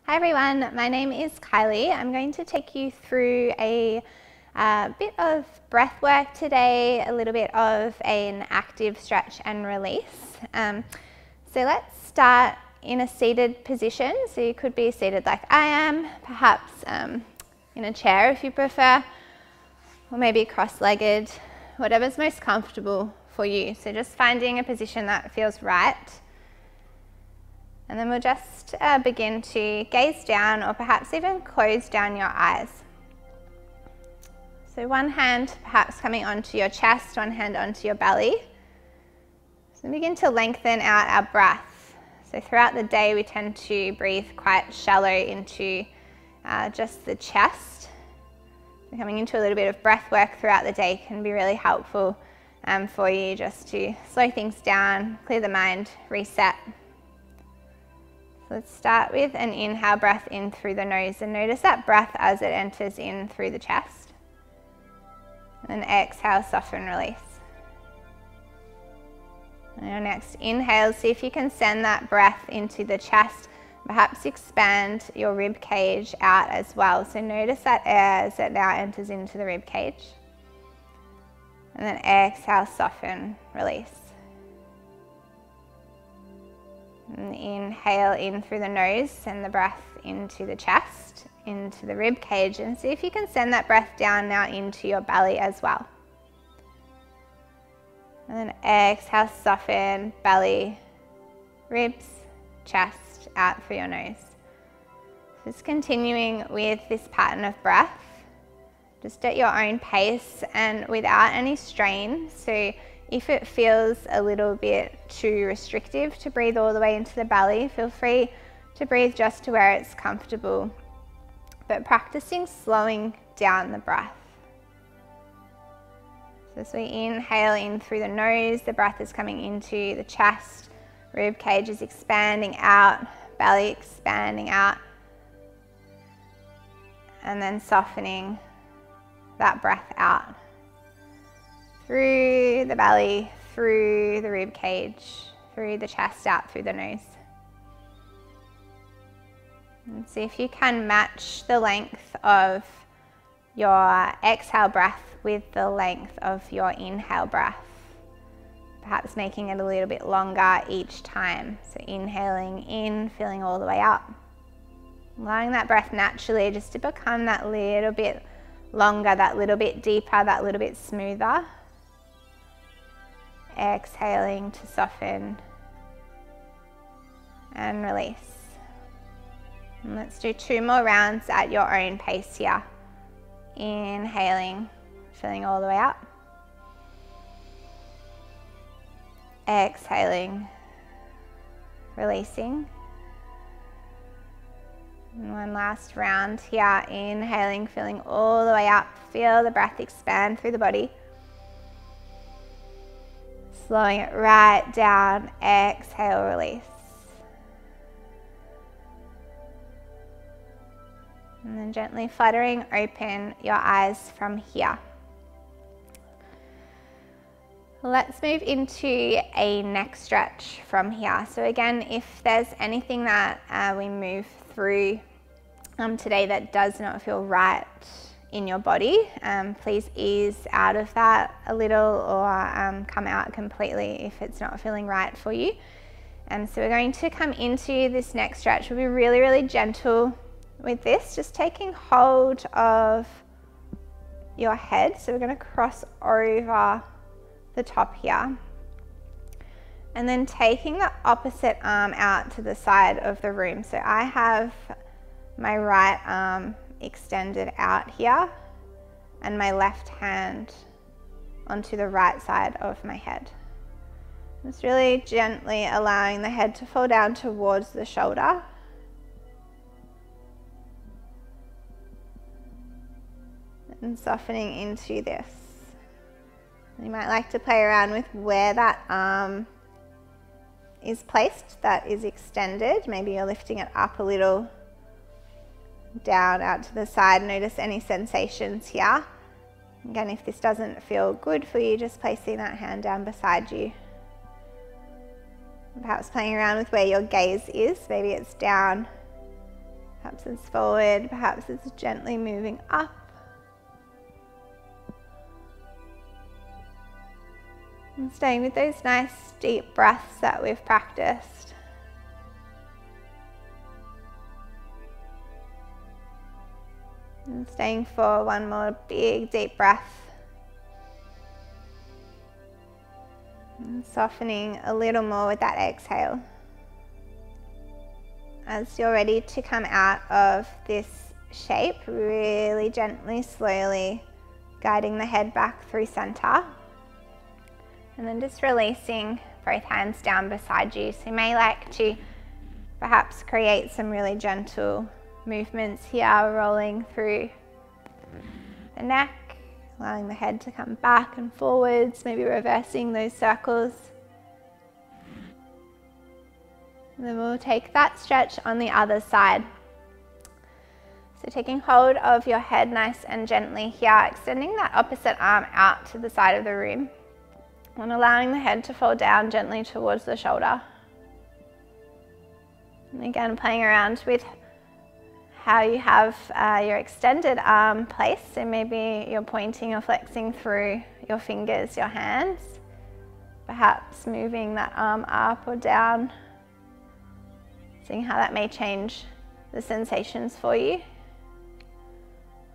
Hi everyone, my name is Kylie. I'm going to take you through a bit of breath work today, a little bit of an active stretch and release. So let's start in a seated position. So you could be seated like I am, perhaps in a chair if you prefer, or maybe cross-legged, whatever's most comfortable for you. So just finding a position that feels right. And then we'll just begin to gaze down or perhaps even close down your eyes. So one hand perhaps coming onto your chest, one hand onto your belly. So begin to lengthen out our breath. So throughout the day we tend to breathe quite shallow into just the chest. So coming into a little bit of breath work throughout the day can be really helpful for you just to slow things down, clear the mind, reset. So let's start with an inhale breath in through the nose and notice that breath as it enters in through the chest. And then exhale, soften, release. And your next inhale, see if you can send that breath into the chest, perhaps expand your rib cage out as well. So notice that air as it now enters into the rib cage. And then exhale, soften, release. And inhale in through the nose, send the breath into the chest, into the rib cage, and see if you can send that breath down now into your belly as well. And then exhale, soften, belly, ribs, chest, out through your nose. Just continuing with this pattern of breath, just at your own pace and without any strain. So if it feels a little bit too restrictive to breathe all the way into the belly, feel free to breathe just to where it's comfortable, but practicing slowing down the breath. So as we inhale in through the nose, the breath is coming into the chest, rib cage is expanding out, belly expanding out, and then softening that breath out. Through the belly, through the rib cage, through the chest, out through the nose. And see if you can match the length of your exhale breath with the length of your inhale breath. Perhaps making it a little bit longer each time. So inhaling in, filling all the way up. Allowing that breath naturally just to become that little bit longer, that little bit deeper, that little bit smoother. Exhaling to soften and release. And let's do 2 more rounds at your own pace here. Inhaling, filling all the way up. Exhaling, releasing. And one last round here. Inhaling, filling all the way up. Feel the breath expand through the body. Slowing it right down, exhale, release. And then gently fluttering open your eyes from here. Let's move into a neck stretch from here. So again, if there's anything that we move through today that does not feel right in your body, please ease out of that a little or come out completely if it's not feeling right for you. So we're going to come into this neck stretch. We'll be really, really gentle with this, just taking hold of your head. So we're going to cross over the top here. And then taking the opposite arm out to the side of the room. So I have my right arm extended out here and my left hand onto the right side of my head. Just really gently allowing the head to fall down towards the shoulder. And softening into this. You might like to play around with where that arm is placed, that is extended. Maybe you're lifting it up a little, down out to the side. Notice any sensations here. Again, if this doesn't feel good for you, just placing that hand down beside you. Perhaps playing around with where your gaze is. Maybe it's down Perhaps it's forward, perhaps it's gently moving up. And staying with those nice deep breaths that we've practiced. And staying for one more big deep breath. And softening a little more with that exhale. As you're ready to come out of this shape, really gently, slowly guiding the head back through center. And then just releasing both hands down beside you. So you may like to perhaps create some really gentle movements here, rolling through the neck, allowing the head to come back and forwards, maybe reversing those circles. And then we'll take that stretch on the other side. So taking hold of your head nice and gently here, extending that opposite arm out to the side of the room and allowing the head to fall down gently towards the shoulder. And again, playing around with how you have your extended arm placed. So maybe you're pointing or flexing through your fingers, your hands, perhaps moving that arm up or down, seeing how that may change the sensations for you.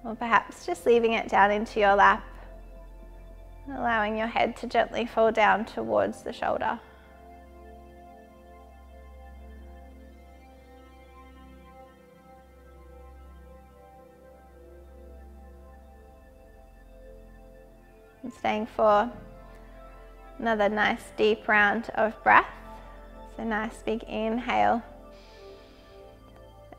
Or perhaps just leaving it down into your lap, allowing your head to gently fall down towards the shoulder. And staying for another nice deep round of breath. So nice big inhale.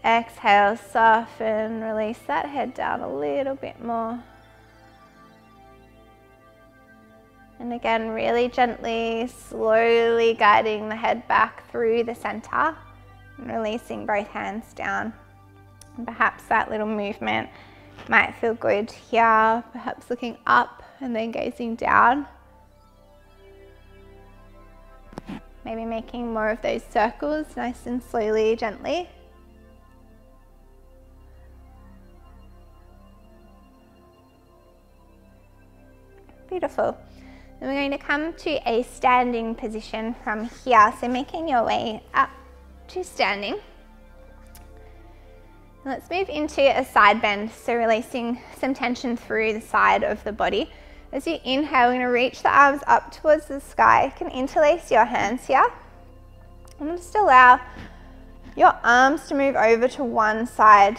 Exhale, soften, release that head down a little bit more. And again, really gently, slowly guiding the head back through the center and releasing both hands down. And perhaps that little movement might feel good here, perhaps looking up and then gazing down. Maybe making more of those circles, nice and slowly, gently. Beautiful. Then we're going to come to a standing position from here. So making your way up to standing. Let's move into a side bend. So releasing some tension through the side of the body. As you inhale, you're going to reach the arms up towards the sky. You can interlace your hands here. And just allow your arms to move over to one side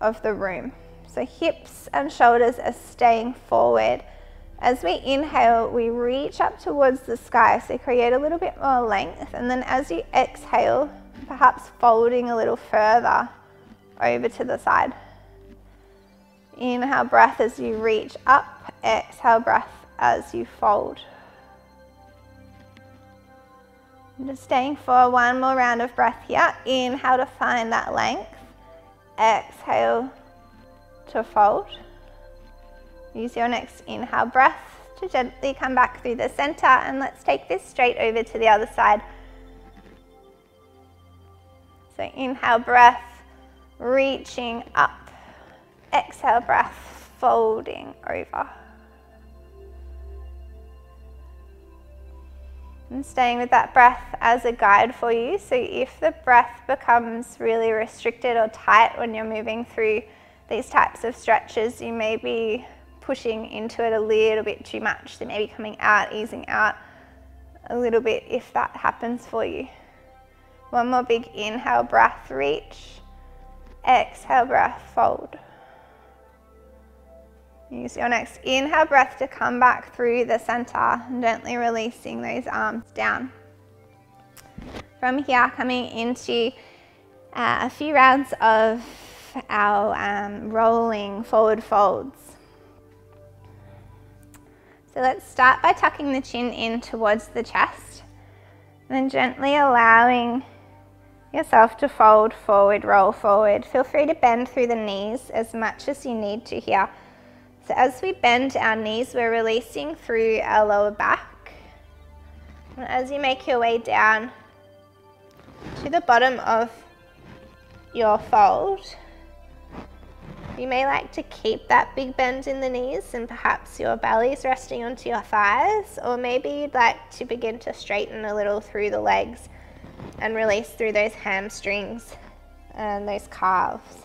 of the room. So hips and shoulders are staying forward. As we inhale, we reach up towards the sky, so create a little bit more length. And then as you exhale, perhaps folding a little further over to the side. Inhale breath as you reach up, exhale breath as you fold. And just staying for one more round of breath here. Inhale to find that length, exhale to fold. Use your next inhale breath to gently come back through the center, and let's take this straight over to the other side. So inhale breath, reaching up. Exhale breath, folding over. And staying with that breath as a guide for you. So if the breath becomes really restricted or tight when you're moving through these types of stretches, you may be pushing into it a little bit too much. So maybe coming out, easing out a little bit if that happens for you. One more big inhale breath, reach. Exhale breath, fold. Use your next inhale breath to come back through the center and gently releasing those arms down. From here, coming into a few rounds of our rolling forward folds. So let's start by tucking the chin in towards the chest, and then gently allowing yourself to fold forward, roll forward. Feel free to bend through the knees as much as you need to here. So as we bend our knees, we're releasing through our lower back. And as you make your way down to the bottom of your fold, You may like to keep that big bend in the knees and perhaps your belly's resting onto your thighs, or maybe you'd like to begin to straighten a little through the legs and release through those hamstrings and those calves.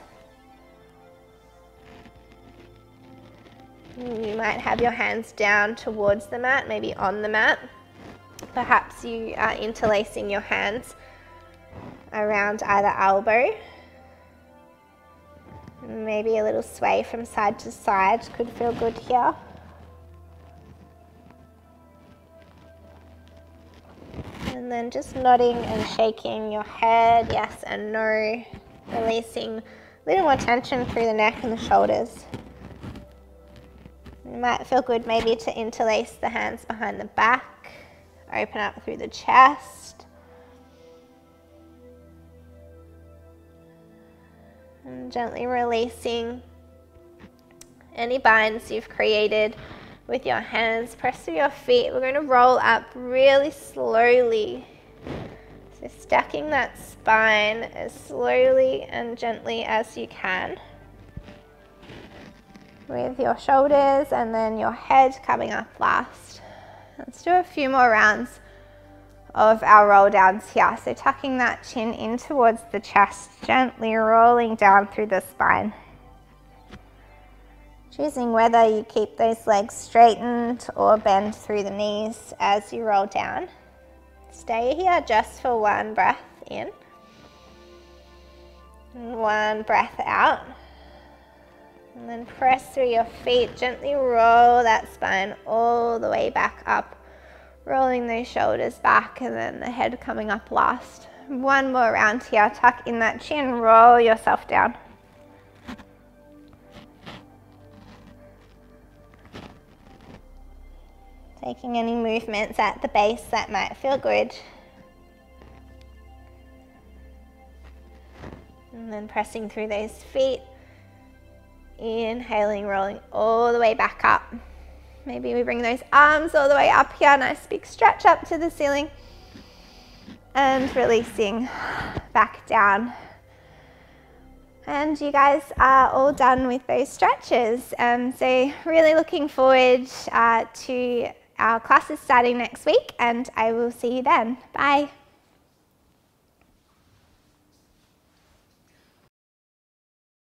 You might have your hands down towards the mat, maybe on the mat. Perhaps you are interlacing your hands around either elbow. Maybe a little sway from side to side could feel good here. And then just nodding and shaking your head, yes and no. Releasing a little more tension through the neck and the shoulders. It might feel good maybe to interlace the hands behind the back, open up through the chest. And gently releasing any binds you've created with your hands. Press through your feet. We're going to roll up really slowly. So stacking that spine as slowly and gently as you can, with your shoulders and then your head coming up last. Let's do a few more rounds of our roll downs here. So tucking that chin in towards the chest, gently rolling down through the spine. Choosing whether you keep those legs straightened or bend through the knees as you roll down. Stay here just for one breath in and one breath out. And then press through your feet, gently roll that spine all the way back up. Rolling those shoulders back and then the head coming up last. One more round here, tuck in that chin, roll yourself down. Taking any movements at the base that might feel good. And then pressing through those feet. Inhaling, rolling all the way back up. Maybe we bring those arms all the way up here, nice big stretch up to the ceiling. And releasing back down. And you guys are all done with those stretches. So really looking forward to our classes starting next week, and I will see you then. Bye.